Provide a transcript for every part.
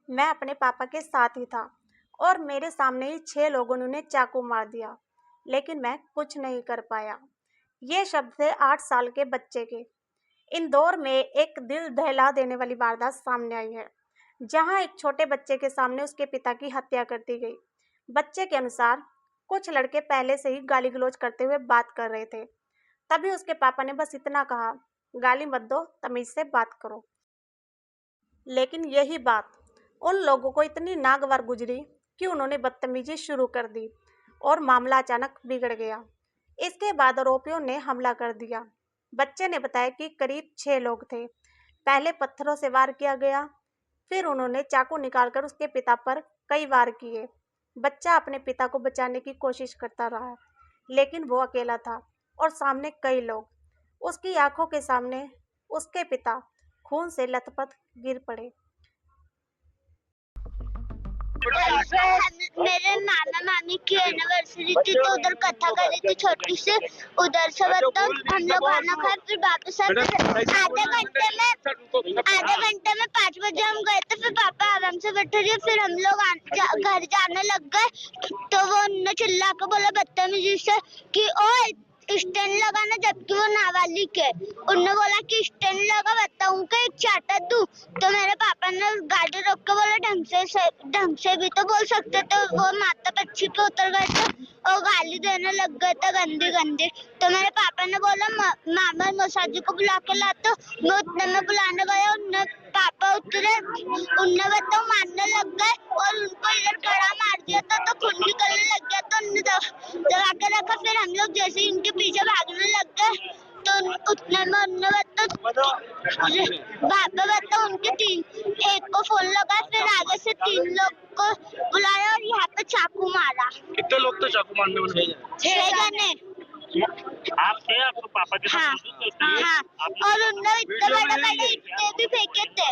मैं अपने पापा के साथ ही था और मेरे सामने ही 6 लोगों ने उन्हें चाकू मार दिया, लेकिन मैं कुछ नहीं कर पाया। ये शब्द थे 8 साल के बच्चे के। इंदौर में एक दिल दहला देने वाली वारदात सामने आई है, जहां एक छोटे बच्चे के सामने उसके पिता की हत्या कर दी गई। बच्चे के अनुसार कुछ लड़के पहले से ही गाली गलौज करते हुए बात कर रहे थे। तभी उसके पापा ने बस इतना कहा, गाली मत दो, तमीज से बात करो। लेकिन यही बात उन लोगों को इतनी नागवार गुजरी कि उन्होंने बदतमीजी शुरू कर दी और मामला अचानक बिगड़ गया। इसके बाद आरोपियों ने हमला कर दिया। बच्चे ने बताया कि करीब 6 लोग थे। पहले पत्थरों से वार किया गया, फिर उन्होंने चाकू निकालकर उसके पिता पर कई वार किए। बच्चा अपने पिता को बचाने की कोशिश करता रहा, लेकिन वो अकेला था और सामने कई लोग। उसकी आंखों के सामने उसके पिता खून से लथपथ गिर पड़े। मेरे नाना नानी की एनिवर्सरी थी तो उधर कथा करी थी छोटी सी। उधर से मतलब हम लोग खाना खाए, फिर वापस आधे घंटे में 5 बजे हम गए थे। फिर पापा आराम से बैठे रहे, फिर हम लोग घर जाने लग गए तो वो उन्होंने चिल्ला के बोला बदतमीजी से कि ओ स्टैंड लगाना, जबकि वो नाबालिग है। उन्होंने बोला कि स्टैंड लगा, बताऊं कि एक चाटा दूं। तो मेरे पापा ने गाड़ी रोक के बोला ढंग से भी तो बोल सकते। तो वो माता पक्षी पे उतर गए थे और गाली देने लग गए थे गंदी गंदी। तो मेरे पापा ने बोला मामा मौसा जी को बुला के लाते। मैं उतने में बुलाने गया, उनने पापा उतरे, उनने बताओ मारने लग गए और उनको इधर कड़ा मार दिया था तो खून निकलने लग गया। तो उन्होंने दबा के रखा। फिर हम लोग जैसे ही इनके पीछे भागने लग गए तो उतने में उन्होंने बताओ उनके एक को फोन लगा, फिर आगे से 3 लोग को बुलाया और यहाँ पे चाकू मारा। कितने लोग तो चाकू मारने वाले? 6 जने। आप थे, आपको पापा के साथ मौजूद थे? हाँ, और उन्होंने इतने बड़े ईंटें भी फेंके थे।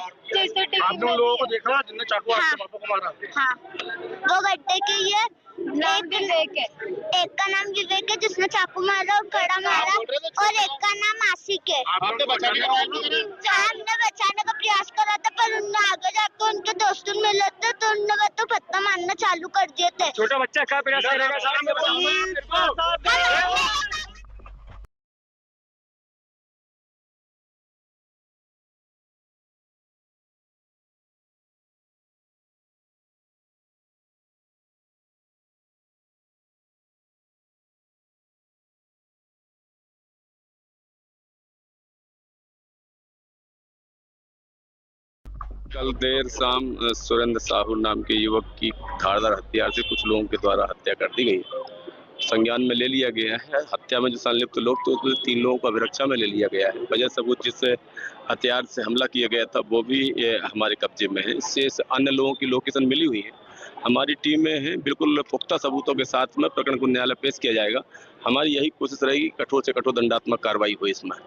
आपने उन लोगों को देखा जिनने चाकू आपके पापा को मारा? हाँ, वो गड्ढे के ये एक का नाम विवेक है जिसने चाकू मारा और कड़ा मारा, और एक का नाम आशिक है। आपने बचाने हमने बचाने का प्रयास करा था, पर उन्होंने आगे जाकर उनके दोस्तों मिले थे तो उन्होंने तो पत्ता मारना चालू कर दिए थे। छोटा बच्चा क्या प्रयास करेगा? कल देर शाम सुरेंद्र साहू नाम के युवक की धारदार हथियार से कुछ लोगों के द्वारा हत्या कर दी गई। संज्ञान में ले लिया गया है। हत्या में जो संलिप्त लोग तो उसमें 3 लोगों को अभिरक्षा में ले लिया गया है। वजह सबूत जिस हथियार से हमला किया गया था वो भी हमारे कब्जे में है। इससे अन्य लोगों की लोकेशन मिली हुई है, हमारी टीम में है। बिल्कुल पुख्ता सबूतों के साथ में प्रकरण को न्यायालय पेश किया जाएगा। हमारी यही कोशिश रहेगी कठोर से कठोर दंडात्मक कार्रवाई हो इसमें।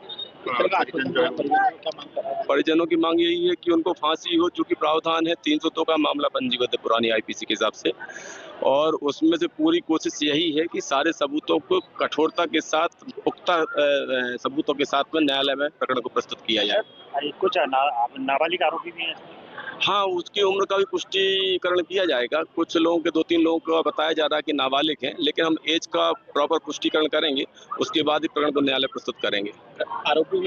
परिजनों की मांग यही है कि उनको फांसी हो, चूंकि प्रावधान है 302 का मामला पंजीबद्ध है पुरानी आईपीसी के हिसाब से, और उसमें से पूरी कोशिश यही है कि सारे सबूतों को कठोरता के साथ, पुख्ता सबूतों के साथ में न्यायालय में प्रकरण को प्रस्तुत किया जाए। कुछ नाबालिग आरोपी भी हैं? हाँ, उसकी उम्र का भी पुष्टिकरण किया जाएगा। कुछ लोगों के 2-3 लोगों का बताया जा रहा है कि नाबालिग हैं, लेकिन हम एज का प्रॉपर पुष्टिकरण करेंगे, उसके बाद ही प्रकरण को न्यायालय प्रस्तुत करेंगे। आरोपी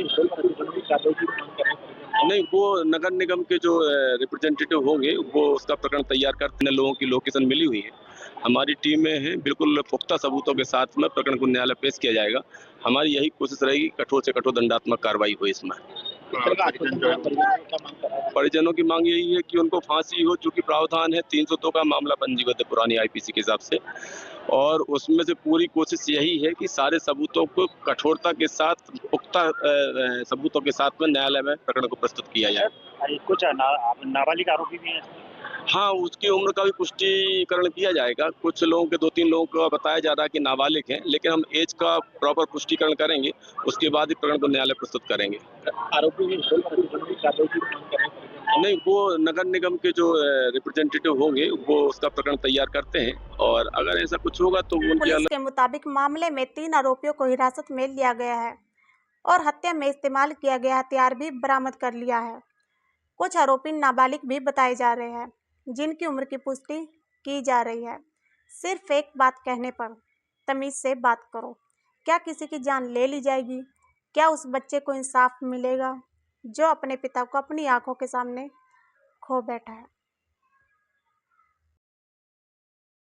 नहीं, वो नगर निगम के जो रिप्रेजेंटेटिव होंगे वो उसका प्रकरण तैयार करते हैं। लोगों की लोकेशन मिली हुई है, हमारी टीम में है। बिल्कुल पुख्ता सबूतों के साथ में प्रकरण को न्यायालय पेश किया जाएगा। हमारी यही कोशिश रहेगी कठोर से कठोर दंडात्मक कार्रवाई हो इसमें। परिजनों की मांग यही है कि उनको फांसी हो, चूंकि प्रावधान है 302 का मामला पंजीबद्ध है पुरानी आईपीसी के हिसाब से, और उसमें से पूरी कोशिश यही है कि सारे सबूतों को कठोरता के साथ, पुख्ता सबूतों के साथ में न्यायालय में प्रकरण को प्रस्तुत किया जाए। कुछ नाबालिग आरोपी भी हैं? हाँ, उसकी उम्र का भी पुष्टिकरण किया जाएगा। कुछ लोगों के 2-3 लोगों का बताया जा रहा है कि नाबालिग हैं, लेकिन हम एज का प्रॉपर पुष्टिकरण करेंगे, उसके बाद ही प्रकरण को न्यायालय प्रस्तुत करेंगे। आरोपी नहीं, वो नगर निगम के जो रिप्रेजेंटेटिव होंगे वो उसका प्रकरण तैयार करते हैं, और अगर ऐसा कुछ होगा तो पुलिस के मुताबिक मामले में 3 आरोपियों को हिरासत में लिया गया है और हत्या में इस्तेमाल किया गया हथियार भी बरामद कर लिया है। कुछ आरोपी नाबालिग भी बताए जा रहे हैं। जिनकी उम्र की पुष्टि की जा रही है। सिर्फ एक बात कहने पर तमीज़ से बात करो। क्या किसी की जान ले ली जाएगी? क्या उस बच्चे को इंसाफ मिलेगा जो अपने पिता को अपनी आंखों के सामने खो बैठा है?